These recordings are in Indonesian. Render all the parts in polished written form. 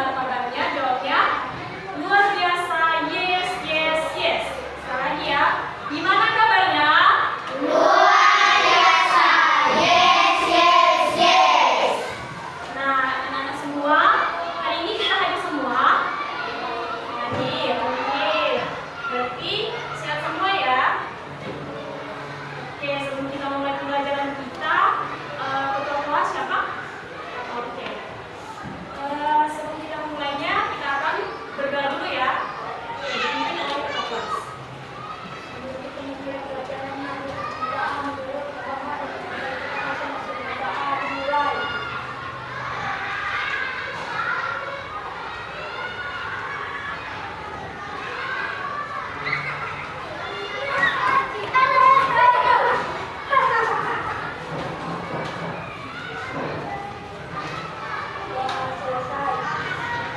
gimana kabarnya? Jawabnya luar biasa. Yes, yes, yes. Sekali lagi ya. Gimana kabarnya? Luar biasa. Yes, yes, yes. Nah, anak-anak semua, hari ini kita hadir semua. Hadir, oke. Berarti siap semua ya. Oke, sebelum kita mulai pembelajaran kita, ketua kelas siapa? Oke. Sebelum kita mulainya, kita akan berdoa dulu ya. Dipimpin oleh ketua kelas.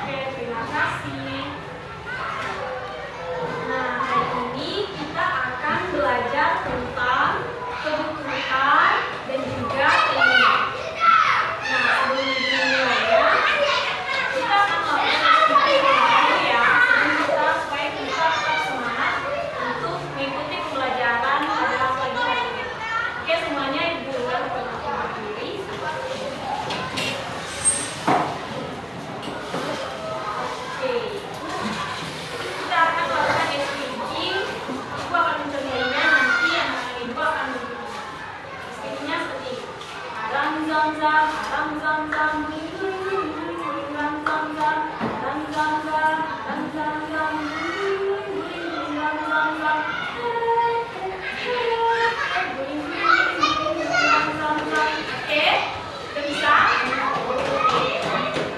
Oke, terima kasih. Nah, hari ini kita akan belajar tentang kebutuhan dan juga keinginan. Nah, sebelum dimulainya, kita akan melakukan diskusi dulu ya, sebelum kita supaya kita tetap semangat untuk mengikuti pembelajaran pada pagi hari ini. Oke, semuanya ibu dan bapak berdiri. Oke. Kita akan melakukan SPG. Ibu akan mencontohnya, nanti anak-anak ibu akan mengikuti. SPG-nya seperti ini. Aram zam zam, buling buling buling buling buling, ram zam zam, ram zam zam, ram zam zam, buling buling buling buling, ram zam zam. Buling buling buling buling, ram zam zam. Oke, udah bisa?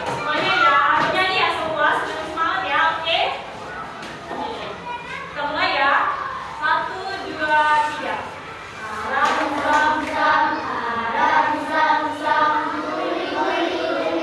Semuanya ya, nyanyi ya semua, sudah semangat ya, oke? Kita mulai ya. 1, 2, 3. Aram zam zam, aram zam zam, buling buling buling,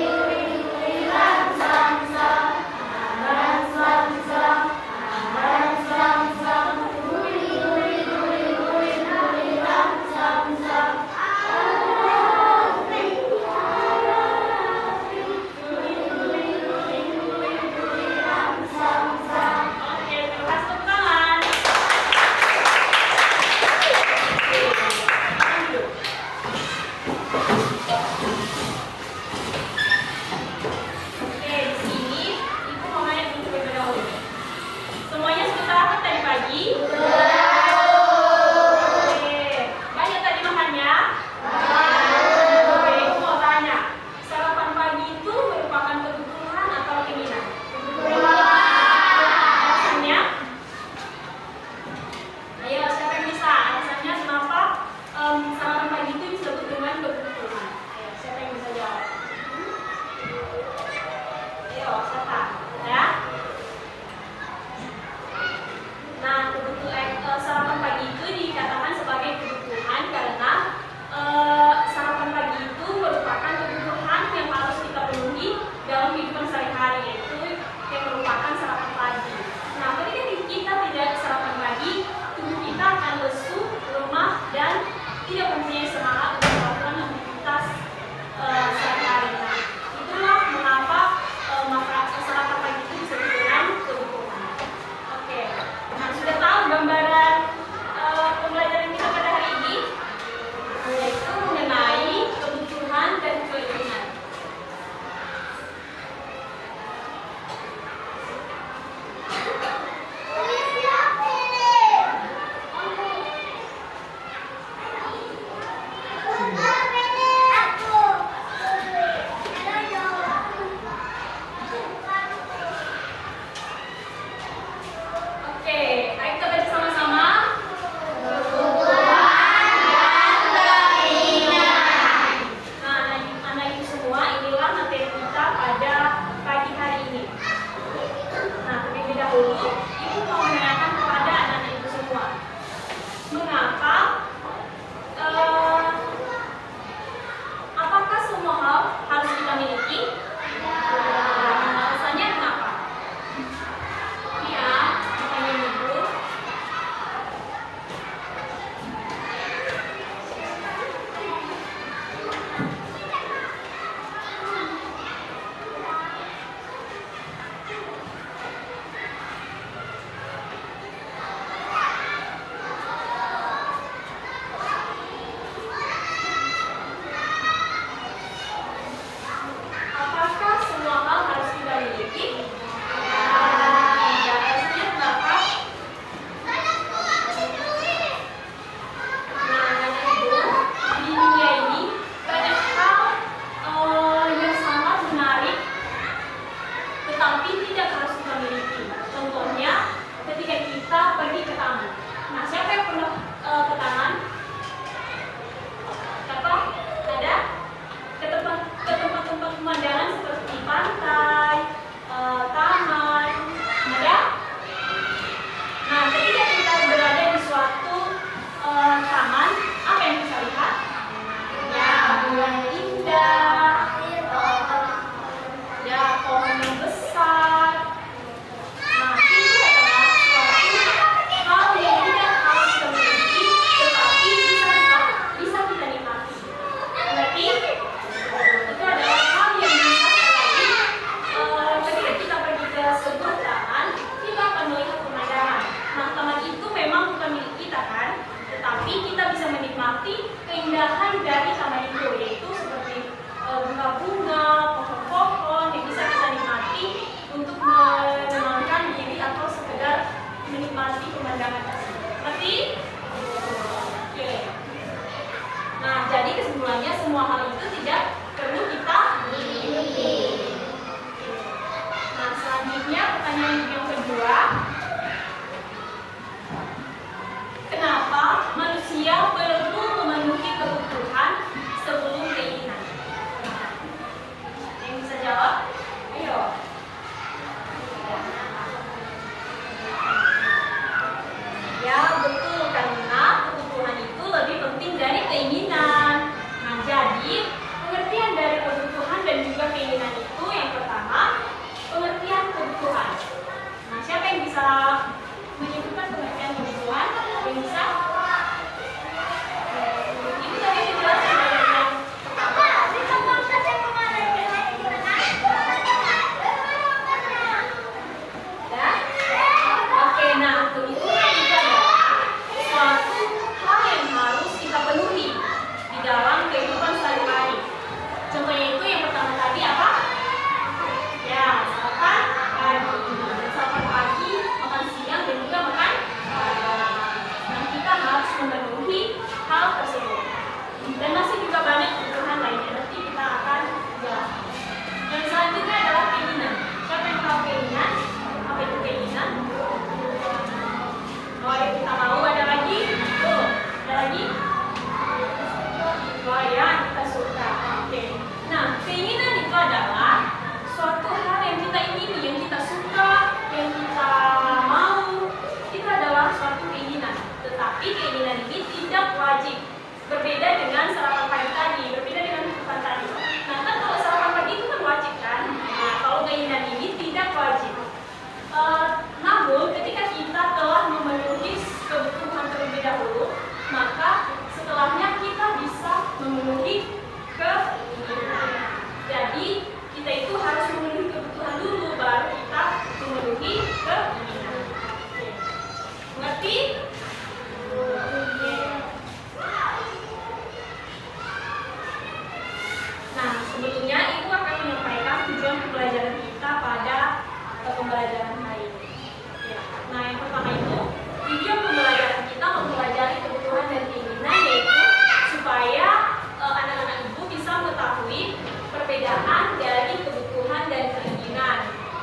mengetahui perbedaan dari kebutuhan dan keinginan,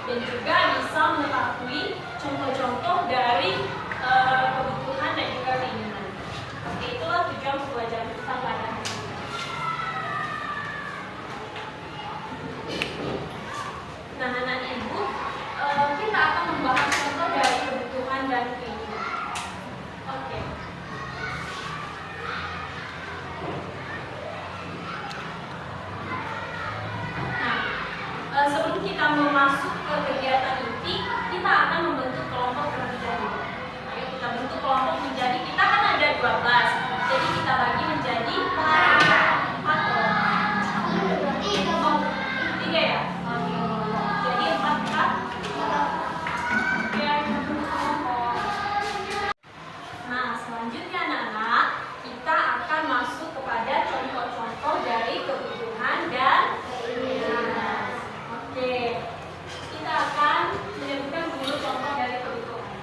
dan juga bisa mengetahui contoh-contoh dari kebutuhan dan juga keinginan. Oke, itulah tujuan pembelajaran kita pada hari ini. Nah, anak ibu, kita akan membahas contoh dari kebutuhan dan keinginan. Oke. Nah, sebelum kita masuk ke kegiatan inti, kita akan membentuk kelompok terlebih dahulu. Ayo kita bentuk kelompok menjadi, kita kan ada 12, jadi kita bagi menjadi 4 kelompok. 3 ya? Jadi 4. Nah, selanjutnya anak-anak, kita akan masuk kepada contoh-contoh dari kebutuhan dan keinginan. Oke, kita akan menyebutkan dulu contoh dari kebutuhan.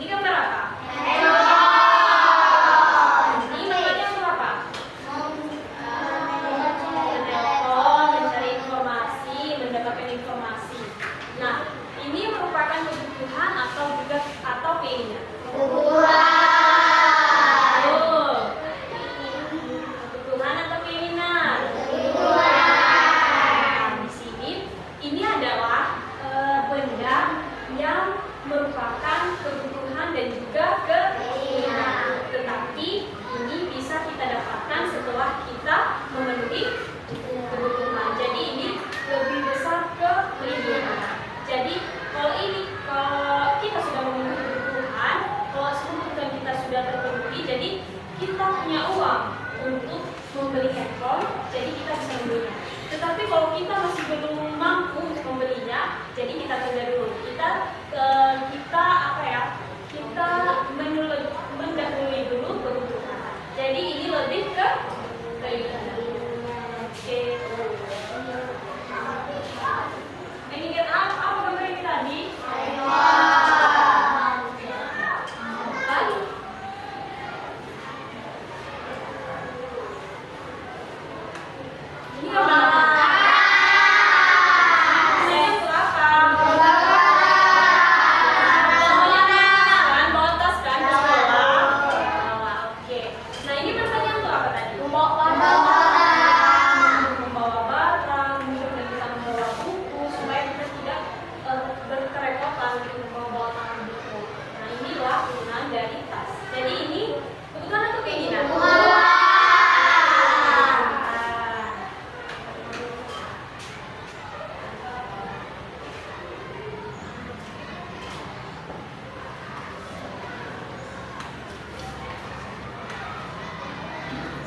Ini gambar apa? Ini namanya untuk apa? Menelpon, mencari informasi, mendapatkan informasi. Nah, ini merupakan kebutuhan atau keinginan? Kebutuhan atau keinginan? Di sini, ini adalah benda yang merupakan kebutuhan dan juga keinginan. Tetapi ini bisa kita dapatkan setelah kita memenuhi kebutuhan. Jadi ini lebih besar ke keinginan. Jadi kalau kita sudah memenuhi kebutuhan, kalau kebutuhan kita sudah terpenuhi, jadi kita punya uang untuk membeli handphone, jadi kita bisa membelinya. Tetapi kalau kita masih belum mampu untuk membelinya, jadi kita tunda dulu. Kita mendahului dulu kebutuhan. Jadi ini lebih ke keinginan. Oke. Ini ingat apa gambar ini tadi? Ini apa?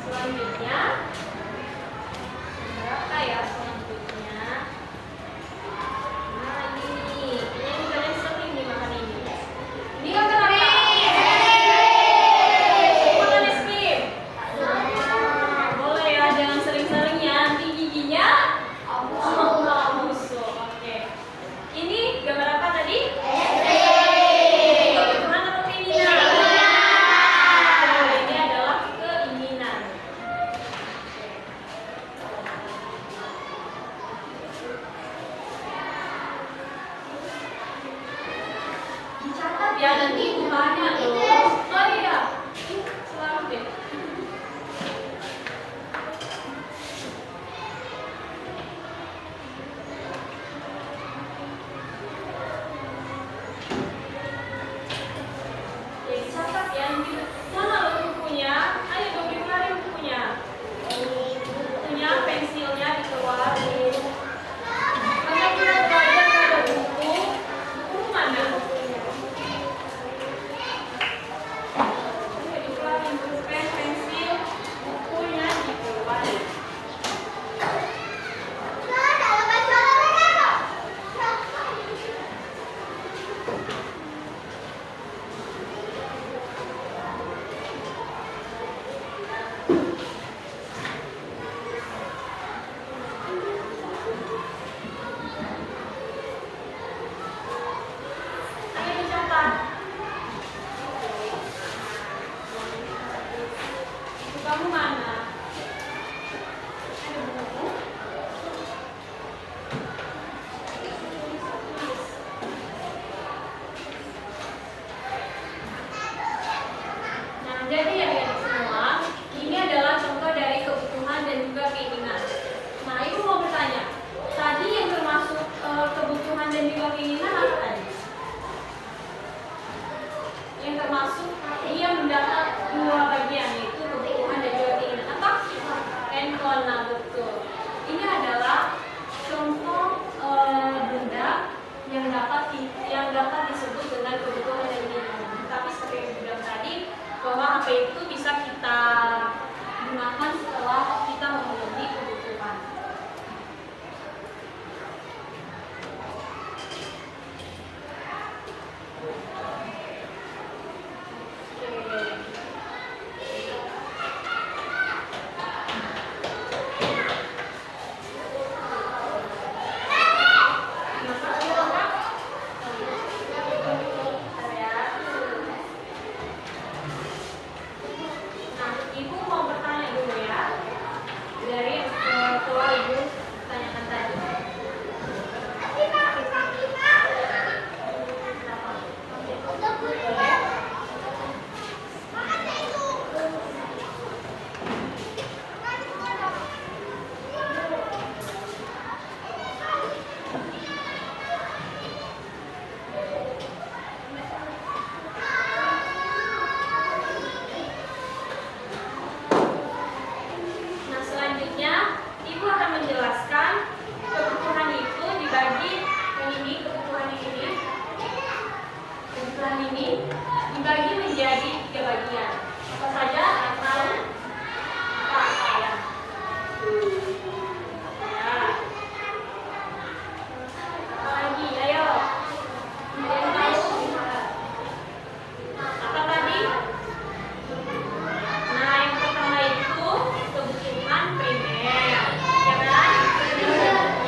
Selanjutnya, berapa ya selanjutnya? Nah ini kalian sering nih makan ini. Ini kan berapa? Makan es krim. Boleh ya, jangan sering-sering ya, nanti giginya busuk. Oke. Ini gambar apa tadi? Kebutuhan atau keinginan? Ini adalah keinginan. Dicatat ya, nanti banyak loh. Oh iya, selamat deh. Ya dicatat ya, mana lo bukunya? Ayo dong dikeluarin bukunya. Bukunya, pensilnya dikeluarin. Mana kita belajar ada buku? Buku mana? kebutuhan ini dibagi menjadi 3 bagian. Apa saja? Atau apa ya? Apa lagi? Ayo. Yang tahu? Apa tadi? Nah, yang pertama itu kebutuhan primer, ya kan?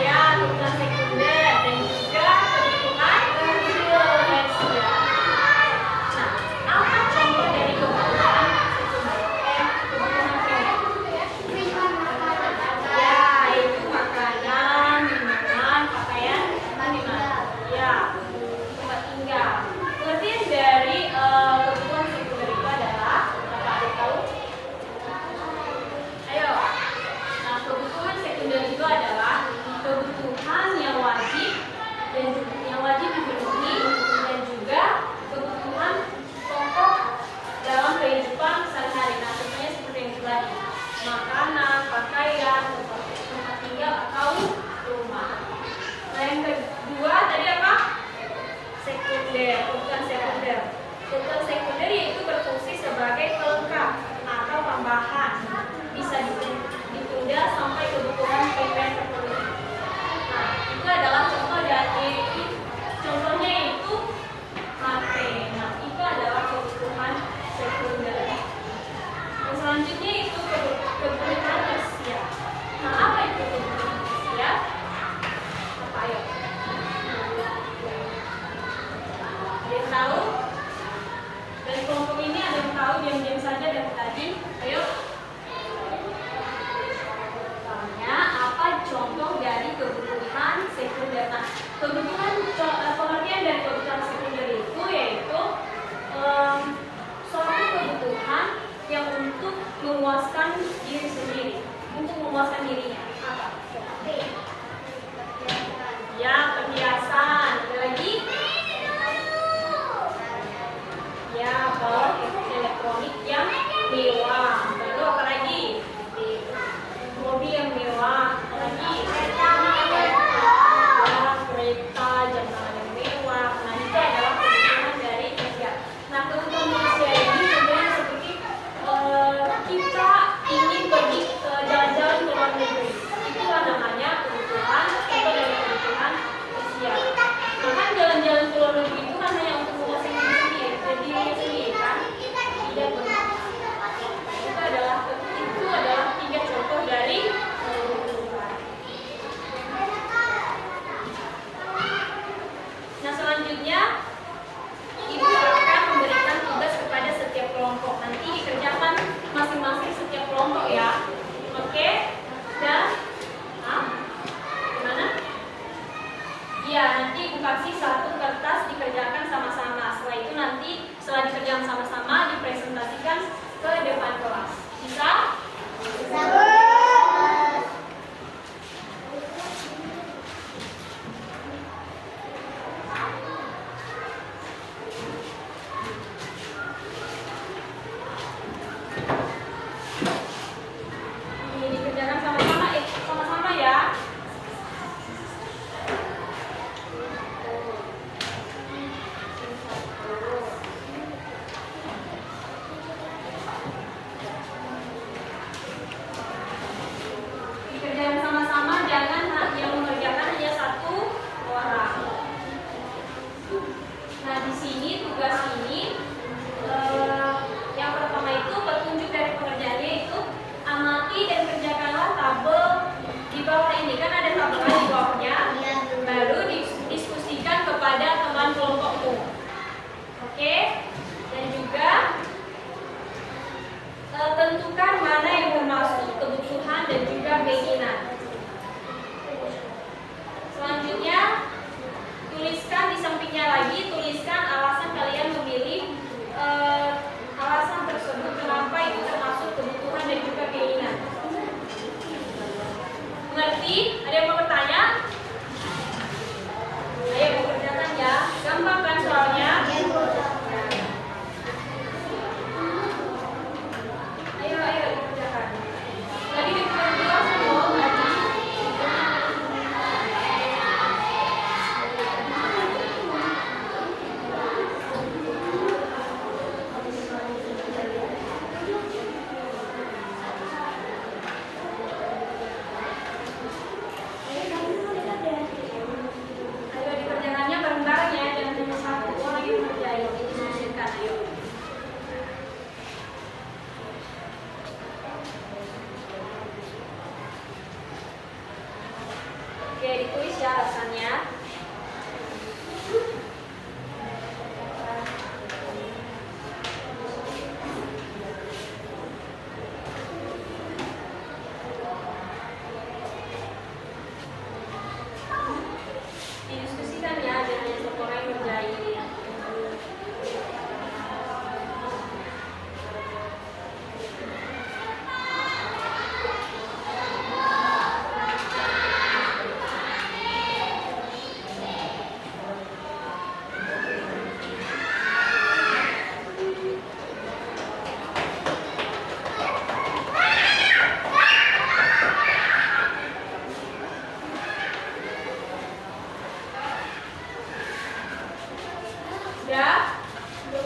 Ya, kebutuhan sekunder dan juga kebutuhan tersier. Nah, apa contoh dari kebutuhan kebutuhan primer? Ya, itu makanan, minuman, pakaian, ya, tempat tinggal. Pengertian dari kebutuhan sekunder itu adalah apa? Ada tahu? Ayo. Nah, kebutuhan sekunder itu adalah kebutuhan yang wajib dipenuhi dan juga kebutuhan pokok dalam kehidupan sehari-hari. Nah, contohnya seperti yang tadi, makanan, pakaian, tempat tinggal atau rumah. Nah, yang kedua tadi apa? Sekunder, kebutuhan sekunder. Kebutuhan sekunder yaitu berfungsi sebagai pelengkap atau tambahan, bisa ditunda sampai kebutuhan primer terpenuhi. Nah, itu adalah contohnya itu HP. Nah, itu adalah kebutuhan sekunder. Dan selanjutnya itu kebutuhan tersier. Nah, apa itu kebutuhan tersier? Apa ayo? Ada yang tahu? Dan kelompok ini ada yang tahu, diam-diam saja dari tadi. Ayo. Apa contoh dari kebutuhan sekunder? Nah, pengertian dari kebutuhan sekunder itu yaitu suatu kebutuhan yang untuk memuaskan diri sendiri, untuk memuaskan dirinya. Apa? Ya, perhiasan. Ada lagi? Ya, bawa elektronik yang mewah. Lalu apa lagi? Mobil yang mewah. Apa lagi? Kereta, jam tangan yang mewah. Nah, itu adalah kebutuhan dari tersier. Nah, kebutuhan tersier ini sebenarnya seperti kita ingin pergi jalan-jalan ke luar negeri. Itulah namanya kebutuhan, contoh dari kebutuhan tersier. Nah, kan jalan-jalan ke luar negeri itu kan hanya untuk memuaskan diri sendiri kan? Tidak benar. Itu adalah 3 contoh dari kebutuhan. Nah, selanjutnya Ibu akan memberikan tugas kepada setiap kelompok. Nanti dikerjakan masing-masing setiap kelompok ya. Oke? Dan gimana? Iya, nanti Ibu kasih 1 kertas dikerjakan sama-sama. Setelah itu nanti setelah dikerjakan sama-sama dipresentasikan ke depan kelas. Bisa? Bisa. Ini dikerjakan sama-sama ya. Dikerjakan sama-sama, jangan yang mengerjakan hanya 1 orang. Nah, di sini tugas ini yang pertama itu petunjuk dari pengerjaannya itu amati dan kerjakanlah tabel di bawah ini, kan ada tabelnya di bawahnya. Baru diskusikan kepada teman kelompokmu. Oke? Dan juga tentukan mana yang termasuk kebutuhan dan juga keinginan. Selanjutnya tuliskan di sampingnya lagi, tuliskan alasan kalian memilih alasan tersebut, kenapa itu termasuk kebutuhan dan juga keinginan. Mengerti? Ada yang mau bertanya? Ayo kerjakan ya. Gampang kan soalnya? Ayo dikerjakan. Tadi dikerjakan semua.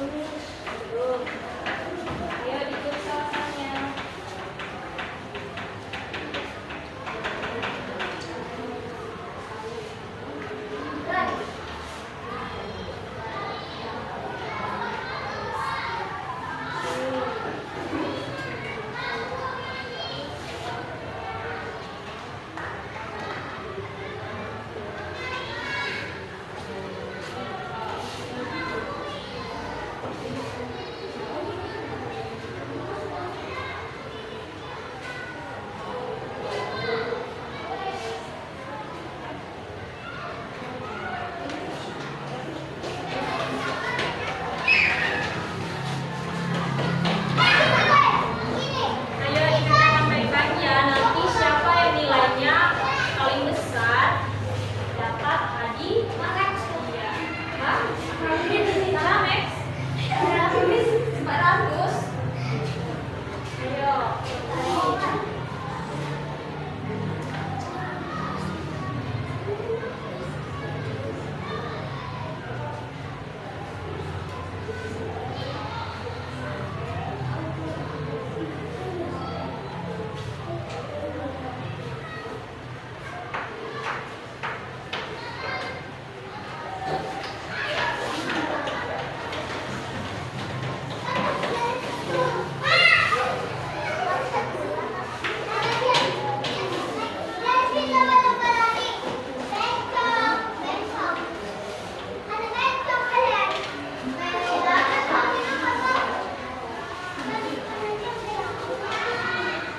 Belum. Ayo ikut sama-sama. Ayo ingatkan baik-baik ya, nanti siapa yang nilainya paling besar dapat hadiah. Iya. Hah? Sana, Max? 400. Ayo.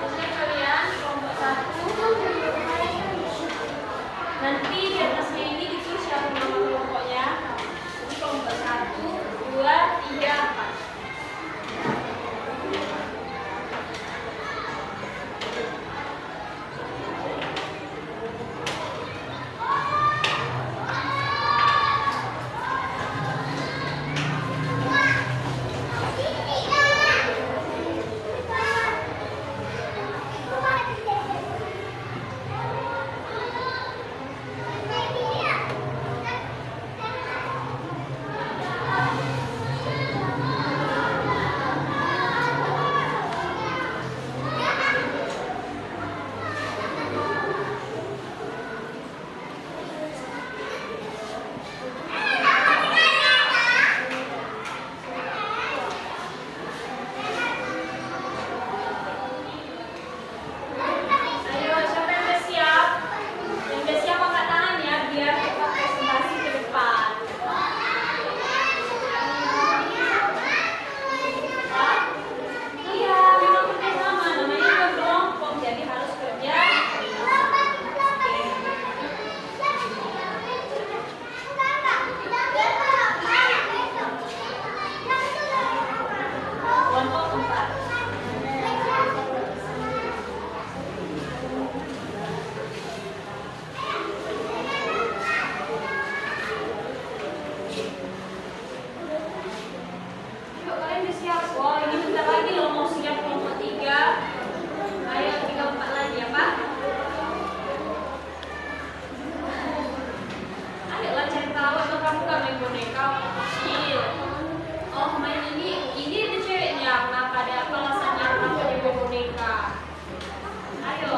Oke kalian, kelompok 1. Nanti di atasnya ini ditulis ya nama kelompoknya. Ini kelompok 1, 2, 3, 4. Ayo, siapa yang udah siap? Yang udah siap angkat tangan ya, biar kita presentasi ke depan. Hah? Iya, memang kerjasama. Namanya juga kelompok, jadi harus kerja. Kelompok 4. Yuk, kalian udah siap? Wah, ini bentar lagi loh mau siap kelompok 3. Ayo, 3, 4 lagi ya, Pak. Ayolah cari tahu, emang kamu gak main boneka kecil. Oh, main ini ada ceweknya. Kenapa ada apa alasannya kenapa dia main boneka? Ayo.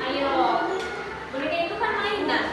Ayo. Boneka itu kan mainan.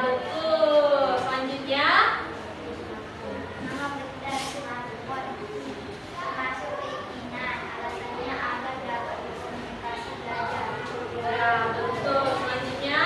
betul. Selanjutnya. Nama benda smartphone termasuk keinginan, alasannya agar dapat berkomunikasi belajar. Ya, betul. Selanjutnya.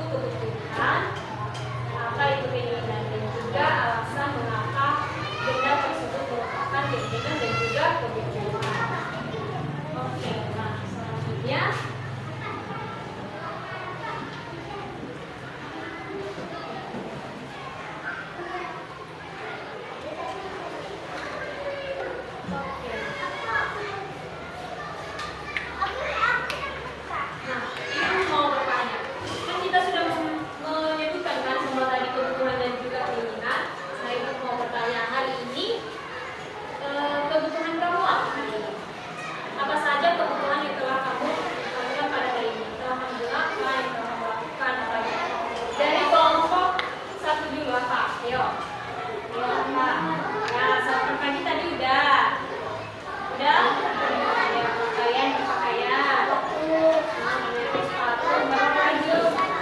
kebutuhan, apa itu keinginan, dan juga alasan mengapa benda tersebut merupakan keinginan dan juga kebutuhan. Oke, nah selanjutnya kebutuhan kamu apa saja kebutuhan yang telah kamu lakukan pada hari ini, telah kamu gunakan, yang telah kamu lakukan apa aja. Dari kelompok 1 dulu apa? Ayo apa? Nah, sarapan pagi tadi udah ya, pakaian berpakaian, memakai sepatu, baru apa lagi?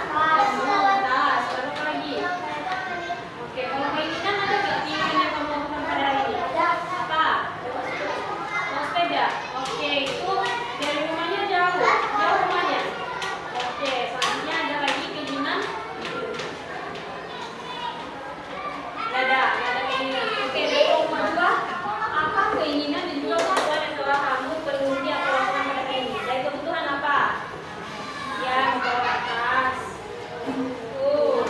Tas, baru apa lagi? Oke, kalau keinginan ada nggak keinginan yang kamu lakukan pada hari ini? Apa? Mau sepeda? Oke, itu dari rumahnya jauh rumahnya. Oke, selanjutnya ada lagi keinginan? Nggak ada keinginan. Oke, dari kelompok 2, apa keinginan dan juga kebutuhan yang telah kamu penuhi atau lakukan pada hari ini? Dari kebutuhan apa? Ya, membawa tas. Tuh.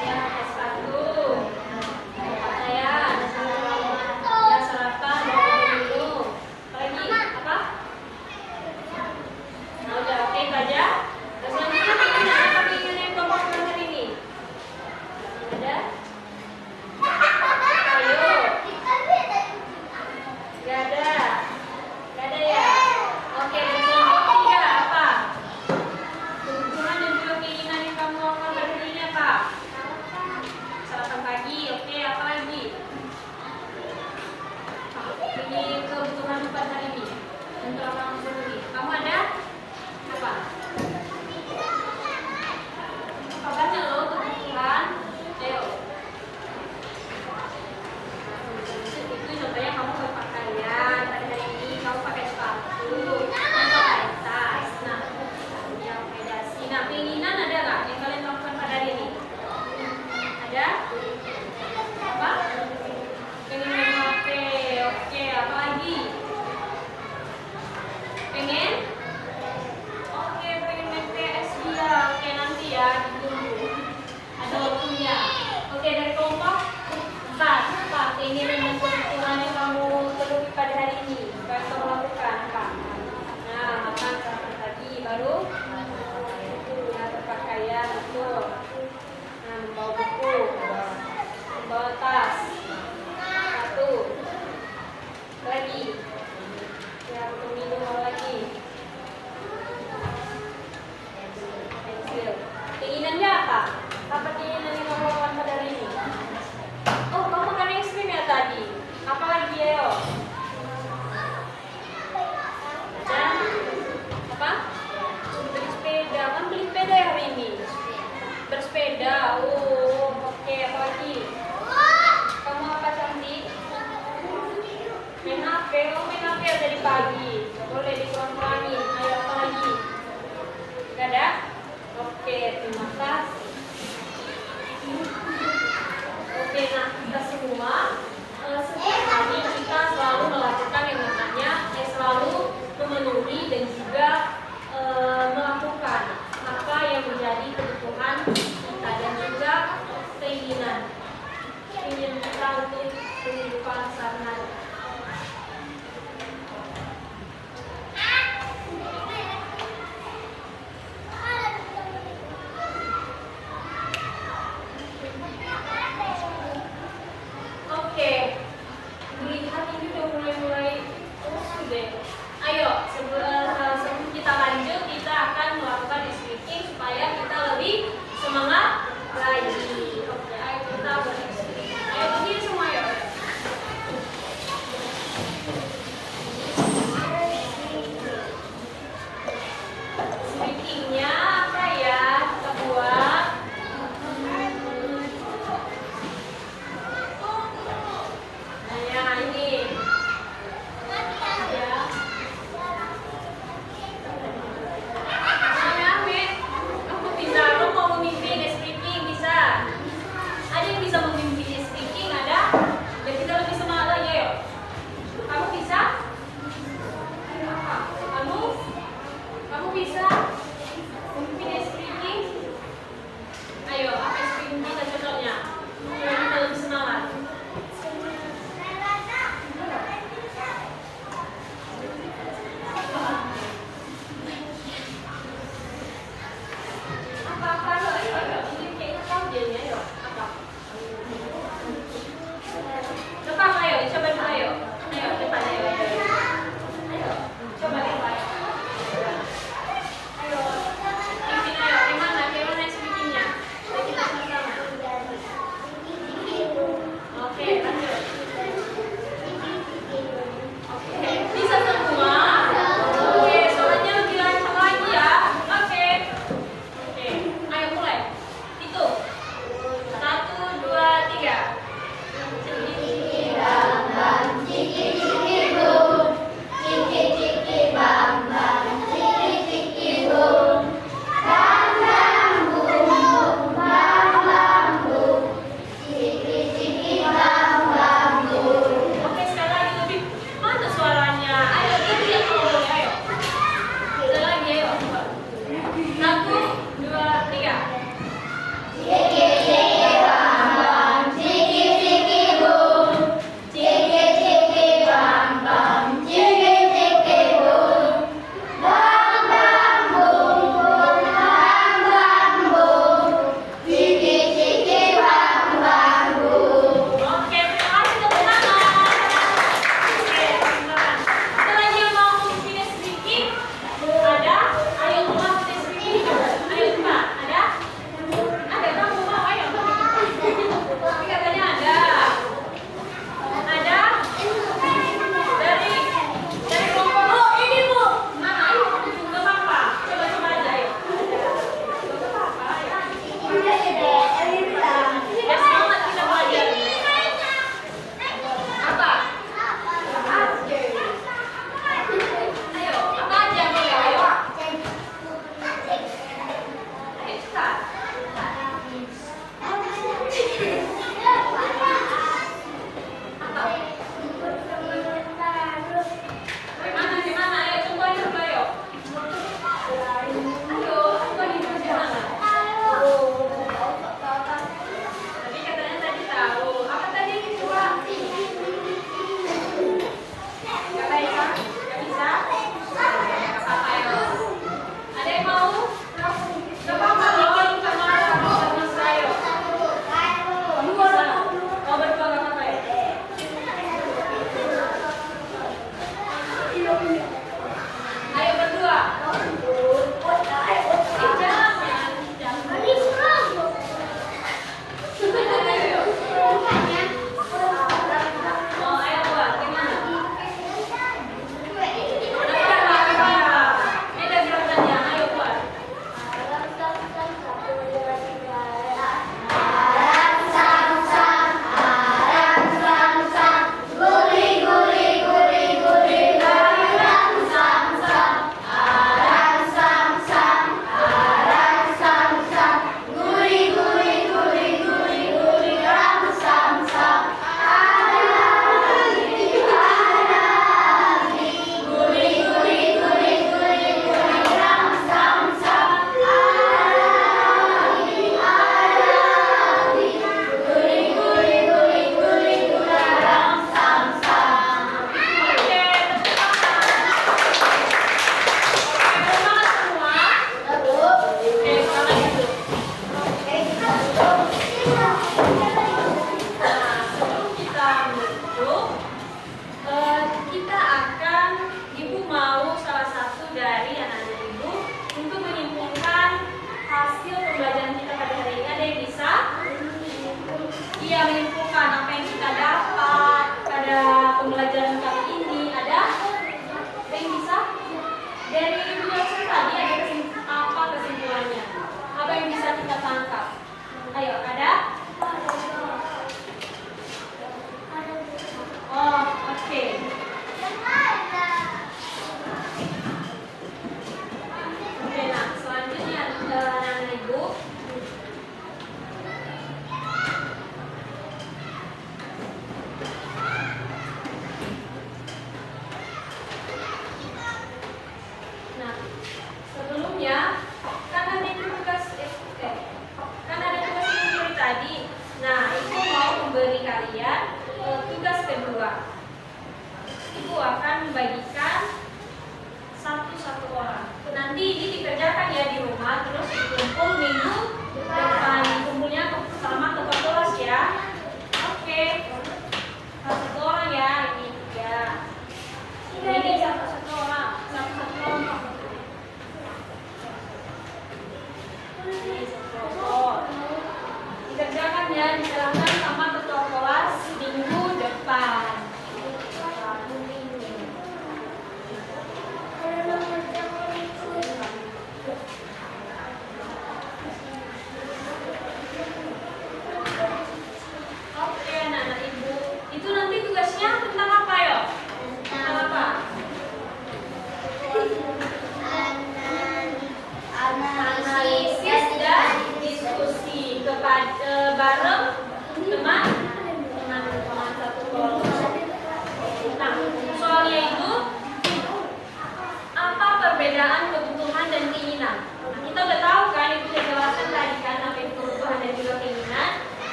Ya, sepatu. Pakaian. Ya, sarapan, bawa minum. Apa lagi? Apa? Nah, udah oke itu aja. Dan selanjutnya keinginan apa keinginan yang kamu lakukan hari ini? Ada? Ayo. Gak ada ya. Oke, dan selanjutnya 3 apa? Kebutuhan dan juga keinginan yang kamu lakukan pada hari ini apa? Sarapan pagi, oke, apa lagi? Ini kebutuhan pada hari ini yang telah kamu penuhi. Kamu ada? Apa? Apa banyak loh kebutuhan? Ayo. Itu contohnya kamu berpakaian pada hari ini, kamu pakai sepatu, kamu pakai tas. Nah, yang pedasi. Nah, keinginan ada nggak yang kalian lakukan pada hari ini? Ada? Apa? Pengen main HP. Oke, apa lagi? Pengen? Oke, pengen main PS dia. Oke, nanti ya, ditunggu. Ada waktunya. Oke, dari kelompok 4, apa keinginan dan kebutuhan yang kamu penuhi pada hari ini? Apa yang kamu lakukan? Apa? Nah, makan sarapan pagi, baru ya, berpakaian, betul. Nah, membawa buku, membawa tas, sepatu, apa lagi? Ya, untuk minum apa lagi? Pensil. Keinginannya apa? Apa keinginan yang kamu lakukan pada hari ini? Oh, kamu makan es krim ya tadi? Apa lagi ayo? Ada? Apa? Beli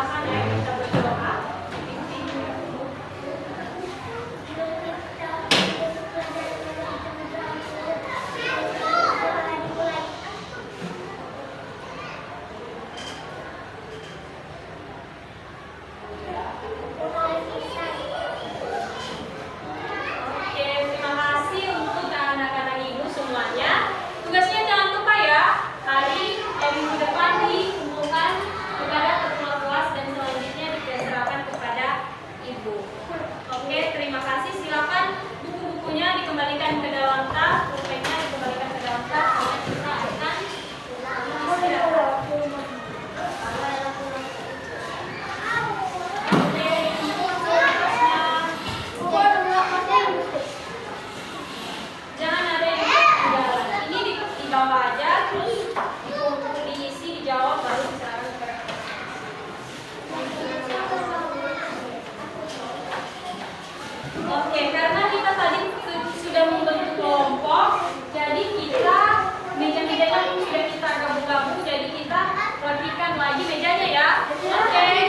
silakan ya kita berdoa. Pimpin. Oke, terima kasih untuk anak-anak ibu semuanya. Tugasnya jangan lupa ya, minggu depan dikumpulkan kepada ketua kelas dan selanjutnya diserahkan kepada ibu. Oke, terima kasih. Silakan buku-bukunya dikembalikan ke dalam tas, pulpennya dikembalikan ke dalam tas, karena kita akan istirahat. Jangan ada yang ketinggalan. Ini dibawa aja, terus diisi, dijawab, baru diserahkan kepada Oke, karena kita tadi sudah membentuk kelompok, jadi kita meja-mejanya sudah kita gabung-gabung, jadi kita rapikan lagi mejanya ya. Oke.